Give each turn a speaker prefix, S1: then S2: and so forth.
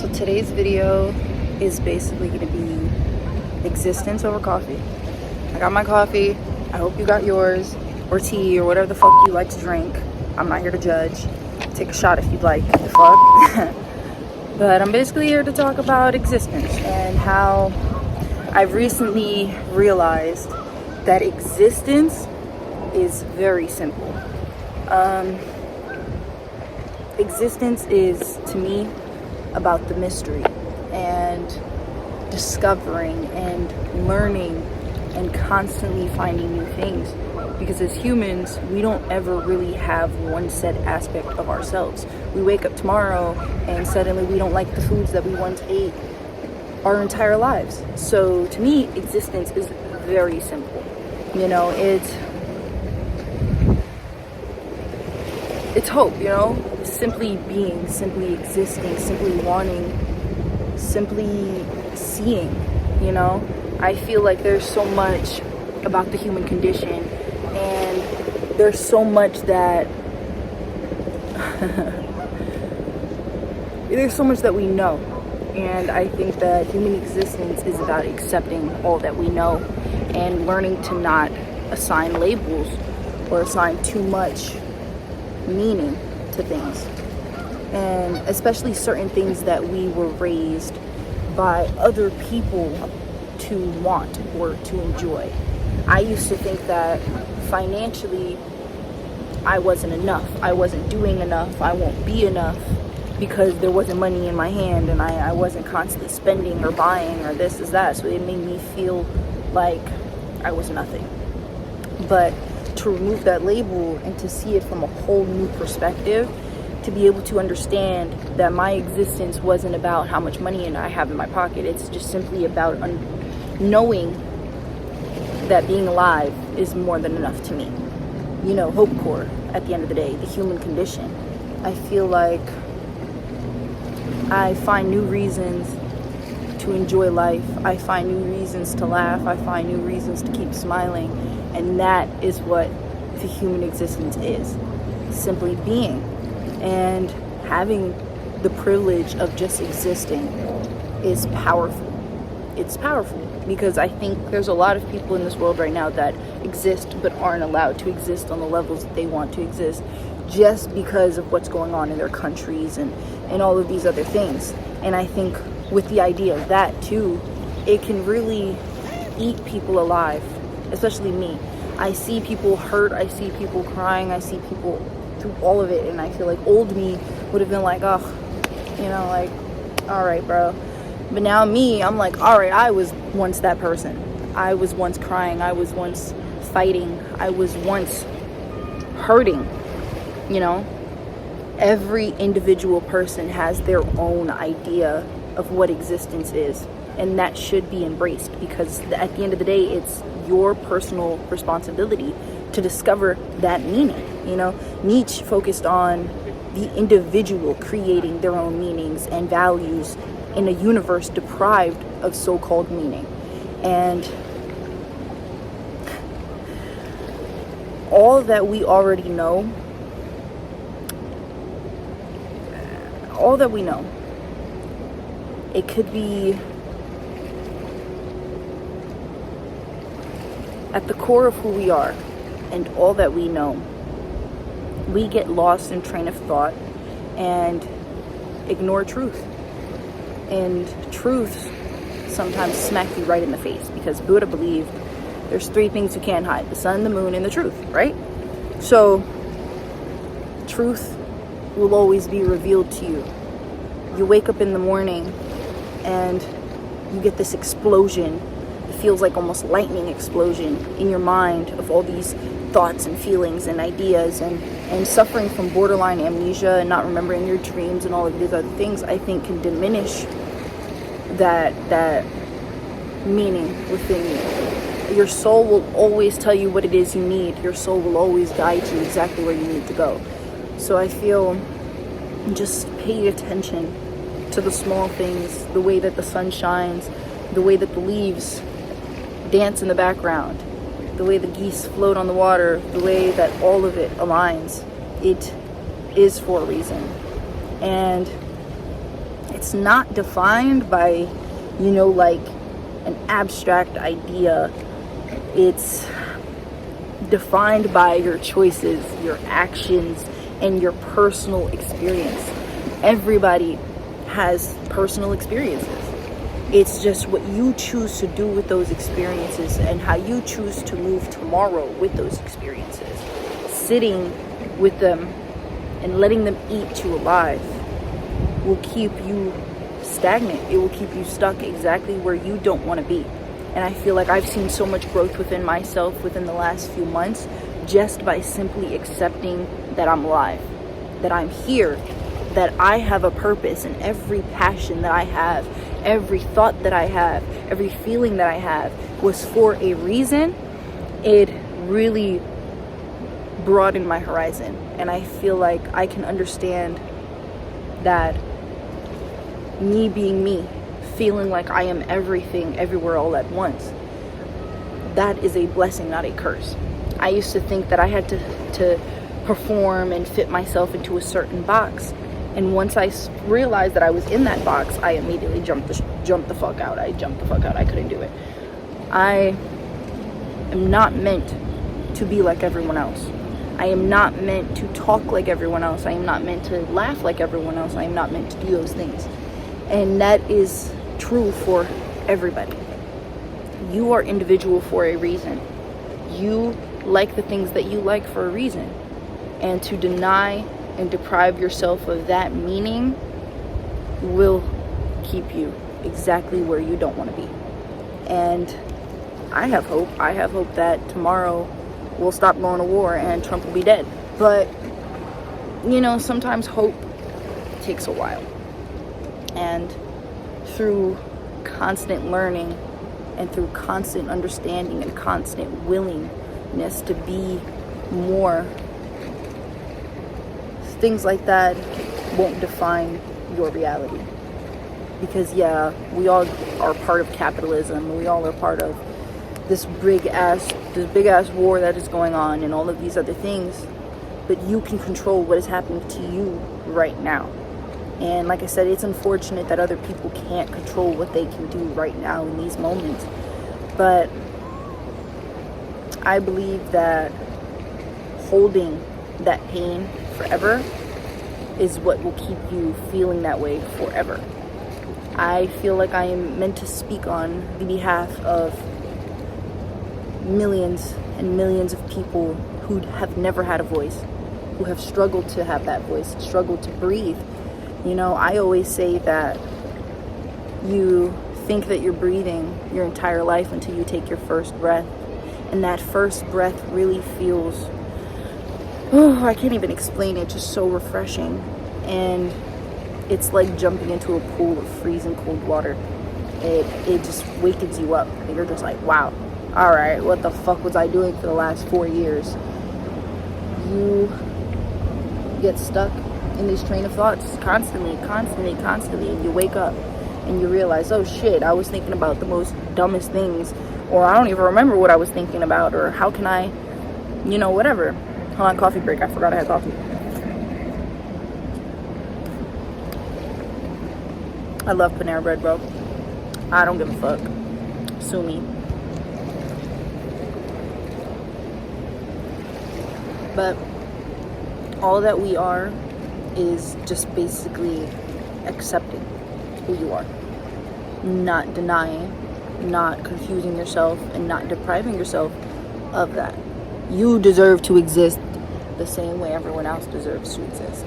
S1: So today's video is basically going to be existence over coffee. I got my coffee. I hope you got yours, or tea, or whatever the fuck you like to drink. I'm not here to judge. Take a shot if you'd like. The fuck? But I'm basically here to talk about existence and how I've recently realized that existence is very simple. Existence is, to me, about the mystery and discovering and learning and constantly finding new things. Because as humans, we don't ever really have one set aspect of ourselves. We wake up tomorrow and suddenly we don't like the foods that we once ate our entire lives. So to me, existence is very simple. You know, it's hope, you know, simply being, simply existing, simply wanting, simply seeing, you know. I feel like there's so much about the human condition, and there's so much that there's so much that we know. And I think that human existence is about accepting all that we know and learning to not assign labels or assign too much meaning to things, and especially certain things that we were raised by other people to want or to enjoy. I used to think that financially I wasn't enough, I wasn't doing enough, I won't be enough because there wasn't money in my hand and I wasn't constantly spending or buying or this is that, so it made me feel like I was nothing. But to remove that label and to see it from a whole new perspective, to be able to understand that my existence wasn't about how much money I have in my pocket. It's just simply about knowing that being alive is more than enough to me. You know, Hope Core, at the end of the day, the human condition. I feel like I find new reasons to enjoy life. I find new reasons to laugh. I find new reasons to keep smiling. And that is what the human existence is. Simply being. And having the privilege of just existing is powerful. It's powerful because I think there's a lot of people in this world right now that exist but aren't allowed to exist on the levels that they want to exist just because of what's going on in their countries and all of these other things. And I think with the idea of that too, it can really eat people alive, especially me. I see people hurt, I see people crying, I see people through all of it, and I feel like old me would have been like, oh, you know, like, all right, bro. But now me, I'm like, all right, I was once that person. I was once crying, I was once fighting, I was once hurting, you know. Every individual person has their own idea of what existence is, and that should be embraced because at the end of the day, it's your personal responsibility to discover that meaning. You know, Nietzsche focused on the individual creating their own meanings and values in a universe deprived of so-called meaning. And all that we already know, it could be at the core of who we are and all that we know. We get lost in train of thought and ignore truth. And truth sometimes smack you right in the face because Buddha believed there's three things you can't hide: the sun, the moon, and the truth, right? So truth will always be revealed to you. You wake up in the morning and you get this explosion. It feels like almost lightning explosion in your mind of all these thoughts and feelings and ideas, and suffering from borderline amnesia and not remembering your dreams and all of these other things, I think can diminish that meaning within you. Your soul will always tell you what it is you need. Your soul will always guide you exactly where you need to go. So I feel just pay attention to the small things, the way that the sun shines, the way that the leaves dance in the background, the way the geese float on the water, the way that all of it aligns. It is for a reason. And it's not defined by, like an abstract idea. It's defined by your choices, your actions, and your personal experience. Everybody has personal experiences. It's just what you choose to do with those experiences and how you choose to move tomorrow with those experiences. Sitting with them and letting them eat you alive will keep you stagnant. It will keep you stuck exactly where you don't want to be. And I feel like I've seen so much growth within myself within the last few months just by simply accepting that I'm alive, that I'm here, that I have a purpose, and every passion that I have, every thought that I have, every feeling that I have was for a reason. It really broadened my horizon, and I feel like I can understand that me being me, feeling like I am everything everywhere all at once, that is a blessing, not a curse. I used to think that I had to perform and fit myself into a certain box. And once I realized that I was in that box, I immediately jumped the fuck out. I couldn't do it. I am not meant to be like everyone else. I am not meant to talk like everyone else. I am not meant to laugh like everyone else. I am not meant to do those things. And that is true for everybody. You are individual for a reason. You like the things that you like for a reason. And to deny and deprive yourself of that meaning will keep you exactly where you don't want to be. And I have hope. I have hope that tomorrow we'll stop going to war and Trump will be dead. But, sometimes hope takes a while. And through constant learning and through constant understanding and constant willingness to be more, things like that won't define your reality. Because we all are part of capitalism. We all are part of this big ass war that is going on and all of these other things. But you can control what is happening to you right now. And like I said, it's unfortunate that other people can't control what they can do right now in these moments. But I believe that holding that pain forever is what will keep you feeling that way forever. I feel like I am meant to speak on the behalf of millions and millions of people who have never had a voice, who have struggled to have that voice, struggled to breathe. I always say that you think that you're breathing your entire life until you take your first breath. And that first breath really feels, I can't even explain it, just so refreshing. And it's like jumping into a pool of freezing cold water. It just wakens you up. And you're just like, wow, all right, what the fuck was I doing for the last 4 years? You get stuck in this train of thoughts constantly, and you wake up and you realize, oh shit, I was thinking about the most dumbest things, or I don't even remember what I was thinking about, or how can I, whatever. Hold on, coffee break. I forgot I had coffee. I love Panera Bread, bro. I don't give a fuck. Sue me. But all that we are is just basically accepting who you are. Not denying, not confusing yourself, and not depriving yourself of that. You deserve to exist the same way everyone else deserves to exist.